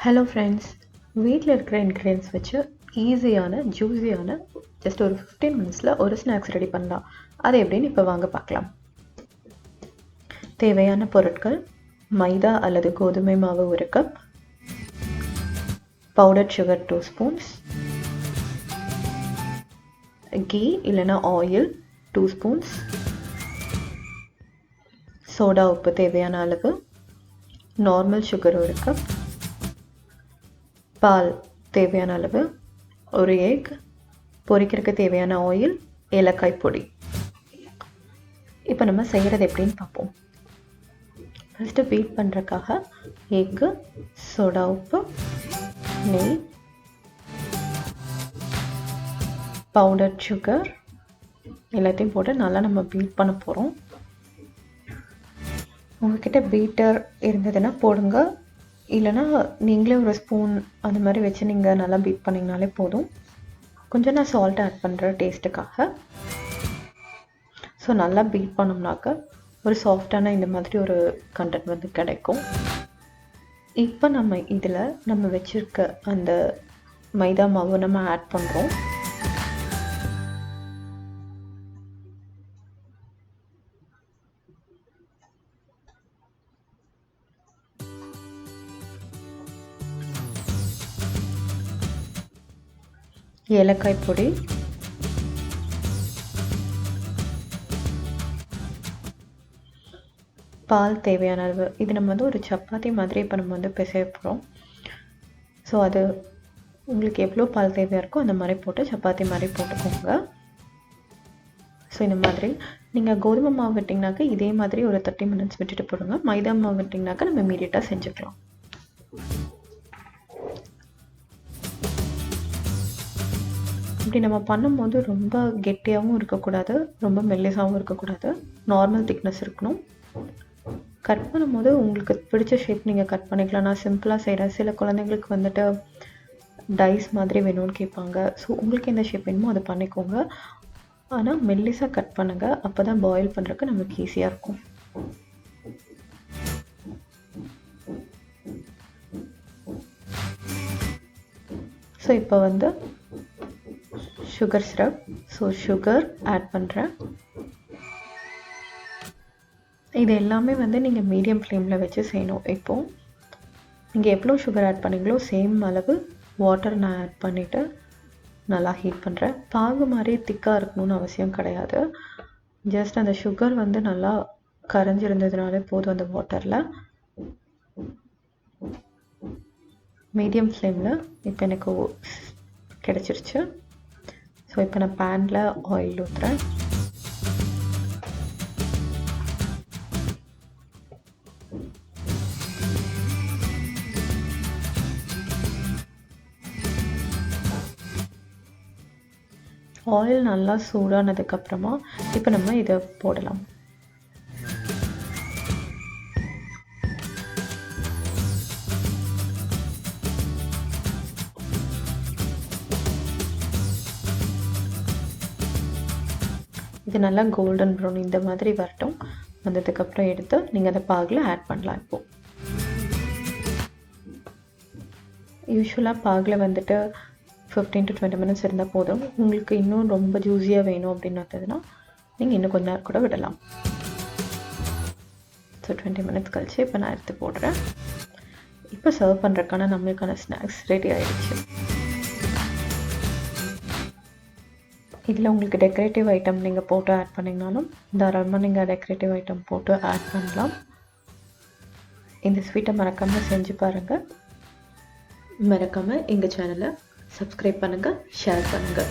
Hello friends, வீட்டில் இருக்கிற ingredients வச்சு ஈஸியான ஜூஸியான ஜஸ்ட் ஒரு 15 மினிட்ஸில் ஒரு ஸ்நாக்ஸ் ரெடி பண்ணலாம். அது எப்படின்னு இப்போ வாங்க பார்க்கலாம். தேவையான பொருட்கள்: மைதா அல்லது கோதுமை மாவு 1 cup, powder sugar 2 spoons, ghee இல்லைனா ஆயில் 2 ஸ்பூன்ஸ், சோடா உப்பு தேவையான அளவு, நார்மல் சுகர் 1 கப், பால் தேவையான அளவு, ஒரு எக், பொரிக்கிறதுக்கு தேவையான ஆயில், ஏலக்காய் பொடி. இப்போ நம்ம செய்கிறது எப்படின்னு பார்ப்போம். ஃபஸ்ட்டு பீட் பண்ணுறதுக்காக எக்கு, சோடா உப்பு, நெய், பவுடர் சுகர் எல்லாத்தையும் போட்டு நல்லா நம்ம பீட் பண்ண போகிறோம். உங்கள்கிட்ட பீட்டர் இருந்ததுன்னா போடுங்க, இல்லைனா நீங்களே ஒரு ஸ்பூன் அந்த மாதிரி வச்சு நீங்கள் நல்லா பீட் பண்ணிங்கனாலே போதும். கொஞ்சம் நான் சால்ட் ஆட் பண்ணுறேன் டேஸ்ட்டுக்காக. ஸோ நல்லா பீட் பண்ணோம்னாக்க ஒரு சாஃப்டான இந்த மாதிரி ஒரு கண்டென்ட் வந்து கிடைக்கும். இப்போ நம்ம இதில் நம்ம வச்சுருக்க அந்த மைதா மாவு நம்ம ஆட் பண்ணுறோம். ஏலக்காய் பொடி, பால் தேவையான அளவு. இது நம்ம வந்து ஒரு சப்பாத்தி மாதிரி இப்போ நம்ம வந்து பிசைய போகிறோம். ஸோ அது உங்களுக்கு எவ்வளோ பால் தேவையாக இருக்கோ அந்த மாதிரி போட்டு சப்பாத்தி மாதிரி போட்டுக்கோங்க. ஸோ இந்த மாதிரி நீங்கள் கோதுமை மாவு விட்டிங்கனாக்கா இதே மாதிரி ஒரு 30 மினிட்ஸ் விட்டுட்டு போடுங்க. மைதா மாவு விட்டிங்கனாக்கா நம்ம இமீடியட்டாக செஞ்சுக்கலாம். இப்படி நம்ம பண்ணும்போது ரொம்ப கெட்டியாகவும் இருக்கக்கூடாது, ரொம்ப மெல்லிசாகவும் இருக்கக்கூடாது, நார்மல் திக்னஸ் இருக்கணும். கட் பண்ணும்போது உங்களுக்கு பிடிச்ச ஷேப் நீங்கள் கட் பண்ணிக்கலாம். நான் சிம்பிளாக செய்கிறேன். சில குழந்தைங்களுக்கு வந்துட்டு டைஸ் மாதிரி வேணும்னு கேட்பாங்க. ஸோ உங்களுக்கு எந்த ஷேப் வேணுமோ அதை பண்ணிக்கோங்க. ஆனால் மெல்லிசாக கட் பண்ணுங்கள், அப்போ தான் பாயில் பண்ணுறதுக்கு நமக்கு ஈஸியாக இருக்கும். ஸோ இப்போ வந்து sugar syrup, so sugar add பண்ணுறேன். இது எல்லாமே வந்து நீங்கள் மீடியம் ஃப்ளேமில் வச்சு செய்யணும். இப்போது நீங்கள் எவ்வளோ சுகர் ஆட் பண்ணிங்களோ சேம் அளவு வாட்டர் நான் ஆட் பண்ணிவிட்டு நல்லா ஹீட் பண்ணுறேன். பாகு மாதிரி திக்காக இருக்கணும்னு அவசியம் கிடையாது. ஜஸ்ட் அந்த சுகர் வந்து நல்லா கரைஞ்சிருந்ததுனாலே போதும். அந்த வாட்டரில் மீடியம் ஃப்ளேமில் இப்போ எனக்கு கிடச்சிருச்சு. ஸோ இப்போ நான் பேனில் ஆயில் ஊற்றுறேன். ஆயில் நல்லா சூடானதுக்கப்புறமா இப்போ நம்ம இதை போடலாம். இது நல்லா கோல்டன் ப்ரௌன் இந்த மாதிரி வரட்டும். வந்ததுக்கப்புறம் எடுத்து நீங்கள் அதை பாகில் ஆட் பண்ணலாம். இப்போது யூஸ்வலாக பாகில் வந்துட்டு 15 to 20 மினிட்ஸ் இருந்தால் போதும். உங்களுக்கு இன்னும் ரொம்ப ஜூஸியாக வேணும் அப்படின்னு பார்த்ததுன்னா நீங்கள் இன்னும் கொஞ்ச நேரம் கூட விடலாம். ஸோ 20 மினிட்ஸ் கழிச்சு இப்போ நான் எடுத்து போடுறேன். இப்போ சர்வ் பண்ணுறதுக்கான நம்மளுக்கான ஸ்நாக்ஸ் ரெடி ஆகிடுச்சு. இதில் உங்களுக்கு டெக்கரேட்டிவ் ஐட்டம் நீங்கள் போட்டு ஆட் பண்ணிங்கனாலும் தாராளமாக நீங்கள் டெக்கரேட்டிவ் ஐட்டம் போட்டு ஆட் பண்ணலாம். இந்த ஸ்வீட்டை மறக்காமல் செஞ்சு பாருங்கள். மறக்காமல் எங்கள் சேனலை சப்ஸ்கிரைப் பண்ணுங்கள், ஷேர் பண்ணுங்கள்.